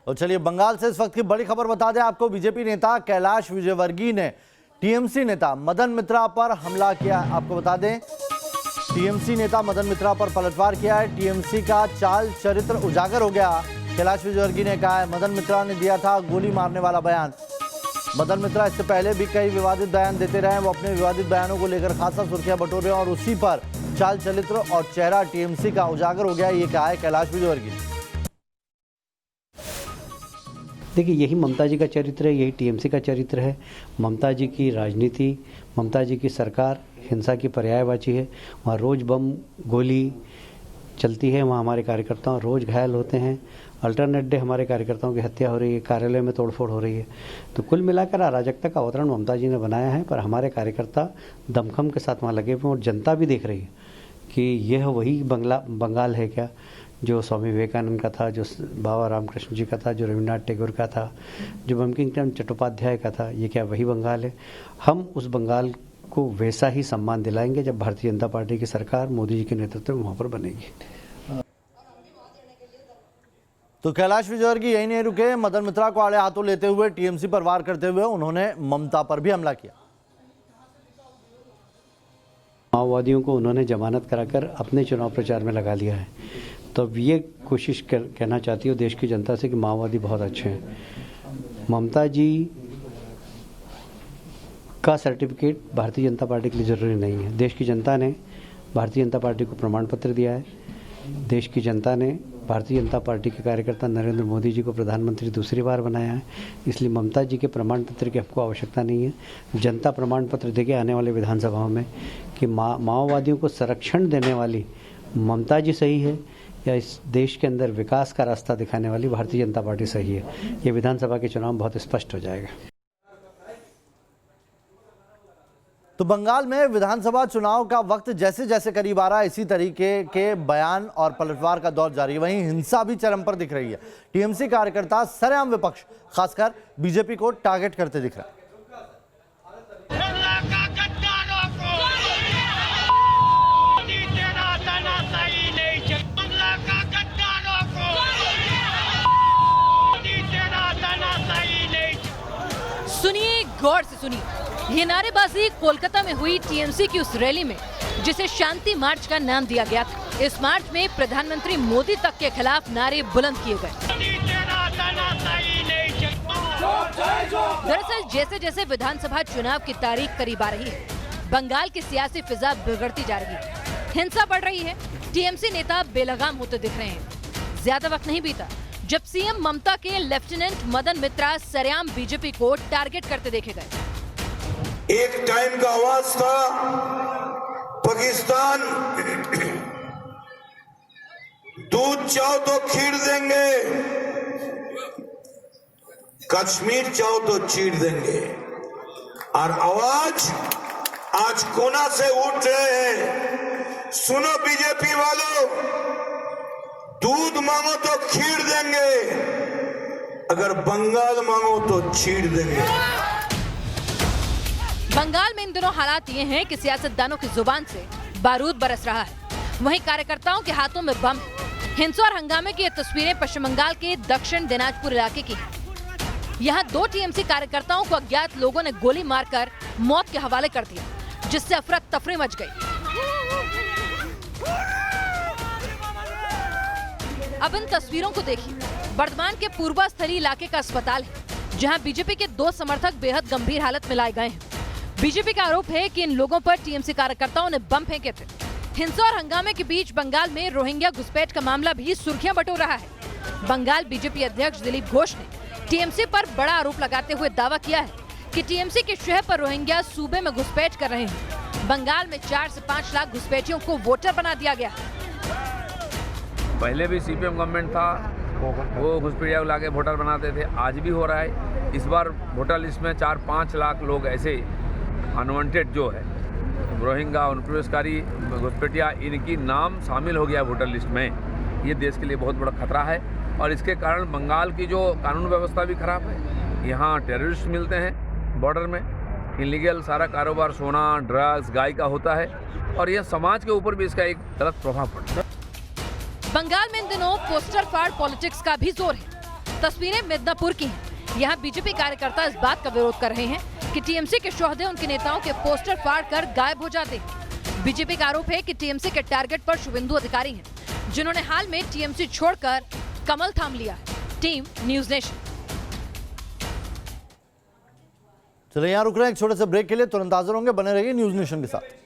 और चलिए बंगाल से इस वक्त की बड़ी खबर बता दें आपको। बीजेपी नेता कैलाश विजयवर्गीय ने टीएमसी नेता मदन मित्रा पर हमला किया। आपको बता दें टीएमसी नेता मदन मित्रा पर पलटवार किया है। टीएमसी का चाल चरित्र उजागर हो गया। कैलाश विजयवर्गीय ने कहा है मदन मित्रा ने दिया था गोली मारने वाला बयान। मदन मित्रा इससे पहले भी कई विवादित बयान देते रहे। वो अपने विवादित बयानों को लेकर खासा सुर्खियां बटोर रहे हैं और उसी पर चाल चरित्र और चेहरा टीएमसी का उजागर हो गया, ये कहा है कैलाश विजयवर्गीय। देखिए, यही ममता जी का चरित्र है, यही टीएमसी का चरित्र है। ममता जी की राजनीति, ममता जी की सरकार हिंसा की पर्यायवाची है। वहाँ रोज़ बम गोली चलती है, वहाँ हमारे कार्यकर्ता रोज़ घायल होते हैं। अल्टरनेट डे हमारे कार्यकर्ताओं की हत्या हो रही है, कार्यालय में तोड़फोड़ हो रही है। तो कुल मिलाकर अराजकता का वातावरण ममता जी ने बनाया है, पर हमारे कार्यकर्ता दमखम के साथ वहाँ लगे हुए हैं और जनता भी देख रही है कि यह वही बंगाल है क्या जो स्वामी विवेकानंद का था, जो बाबा रामकृष्ण जी का था, जो रविन्द्रनाथ टैगोर का था, जो बंकिम चट्टोपाध्याय का था। ये क्या वही बंगाल है? हम उस बंगाल को वैसा ही सम्मान दिलाएंगे जब भारतीय जनता पार्टी की सरकार मोदी जी के नेतृत्व में वहाँ पर बनेगी। तो कैलाश विजयवर्गीय यही नहीं रुके। मदन मित्रा को आड़े हाथों लेते हुए टीएमसी पर वार करते हुए उन्होंने ममता पर भी हमला किया। माओवादियों को उन्होंने जमानत कराकर अपने चुनाव प्रचार में लगा लिया है। तो अब ये कोशिश कहना चाहती हूँ देश की जनता से कि माओवादी बहुत अच्छे हैं। ममता जी का सर्टिफिकेट भारतीय जनता पार्टी के लिए ज़रूरी नहीं है। देश की जनता ने भारतीय जनता पार्टी को प्रमाण पत्र दिया है। देश की जनता ने भारतीय जनता पार्टी के कार्यकर्ता नरेंद्र मोदी जी को प्रधानमंत्री दूसरी बार बनाया है। इसलिए ममता जी के प्रमाण पत्र की हमको आवश्यकता नहीं है। जनता प्रमाण पत्र देके आने वाले विधानसभाओं में कि माओवादियों को संरक्षण देने वाली ममता जी सही है या इस देश के अंदर विकास का रास्ता दिखाने वाली भारतीय जनता पार्टी सही है। ये विधानसभा के चुनाव में बहुत स्पष्ट हो जाएगा। तो बंगाल में विधानसभा चुनाव का वक्त जैसे जैसे करीब आ रहा है, इसी तरीके के बयान और पलटवार का दौर जारी है। वहीं हिंसा भी चरम पर दिख रही है। टीएमसी कार्यकर्ता सरेआम विपक्ष खासकर बीजेपी को टारगेट करते दिख रहा है। सुनिए, गौर से सुनिए, ये नारेबाजी कोलकाता में हुई टीएमसी की उस रैली में जिसे शांति मार्च का नाम दिया गया था। इस मार्च में प्रधानमंत्री मोदी तक के खिलाफ नारे बुलंद किए गए। दरअसल जैसे जैसे विधानसभा चुनाव की तारीख करीब आ रही है, बंगाल की सियासी फिजा बिगड़ती जा रही है, हिंसा बढ़ रही है, टीएमसी नेता बेलगाम होते दिख रहे हैं। ज्यादा वक्त नहीं बीता जब सीएम ममता के लेफ्टिनेंट मदन मित्रा सरेआम बीजेपी को टारगेट करते देखे गए। एक टाइम का आवाज था पाकिस्तान दूध चाहो तो खीर देंगे, कश्मीर चाहो तो चीर देंगे। और आवाज आज कोना से उठ रहे हैं। सुनो बीजेपी वालों, दूध मांगो तो खीर देंगे, अगर बंगाल मांगो तो चीर देंगे। बंगाल में इन दिनों हालात ये हैं कि सियासतदानों की जुबान से बारूद बरस रहा है, वहीं कार्यकर्ताओं के हाथों में बम। हिंसा और हंगामे की ये तस्वीरें पश्चिम बंगाल के दक्षिण दिनाजपुर इलाके की हैं। यहाँ 2 टीएमसी कार्यकर्ताओं को अज्ञात लोगों ने गोली मारकर मौत के हवाले कर दिया, जिससे अफरा तफरी मच गई। अब इन तस्वीरों को देखिए। बर्धमान के पूर्वास्थली इलाके का अस्पताल है, जहां बीजेपी के 2 समर्थक बेहद गंभीर हालत में लाए गए हैं। बीजेपी का आरोप है कि इन लोगों पर टीएमसी कार्यकर्ताओं ने बम फेंके थे। हिंसा और हंगामे के बीच बंगाल में रोहिंग्या घुसपैठ का मामला भी सुर्खियां बटोर रहा है। बंगाल बीजेपी अध्यक्ष दिलीप घोष ने टीएमसी पर बड़ा आरोप लगाते हुए दावा किया है कि टीएमसी के शहर पर रोहिंग्या सूबे में घुसपैठ कर रहे हैं। बंगाल में 4 से 5 लाख घुसपैठियों को वोटर बना दिया गया। पहले भी सीपीएम गवर्नमेंट था, वो घुसपैठिया ला के वोटर बनाते थे, आज भी हो रहा है। इस बार वोटर लिस्ट में 4-5 लाख लोग ऐसे अनवांटेड जो है रोहिंग्या अनुप्रवेशकारी घुसपैठिया, इनकी नाम शामिल हो गया वोटर लिस्ट में। ये देश के लिए बहुत बड़ा खतरा है और इसके कारण बंगाल की जो कानून व्यवस्था भी खराब है। यहाँ टेररिस्ट मिलते हैं बॉर्डर में, इलीगल सारा कारोबार सोना, ड्रग्स, गाय का होता है और यह समाज के ऊपर भी इसका एक गलत प्रभाव पड़ता है। बंगाल में इन दिनों पोस्टर फाड़ पॉलिटिक्स का भी जोर है। तस्वीरें मिदनापुर की हैं। यहाँ बीजेपी कार्यकर्ता इस बात का विरोध कर रहे हैं कि टीएमसी के शोहदे उनके नेताओं के पोस्टर फाड़कर गायब हो जाते हैं। बीजेपी का आरोप है कि टीएमसी के टारगेट पर शुभेंदु अधिकारी हैं, जिन्होंने हाल में टीएमसी छोड़कर कमल थाम लिया। Team news nation. चलिए यहाँ रुक रहे हैं एक छोटे से ब्रेक के लिए, तुरंत हाजिर होंगे, बने रहिए न्यूज नेशन के साथ।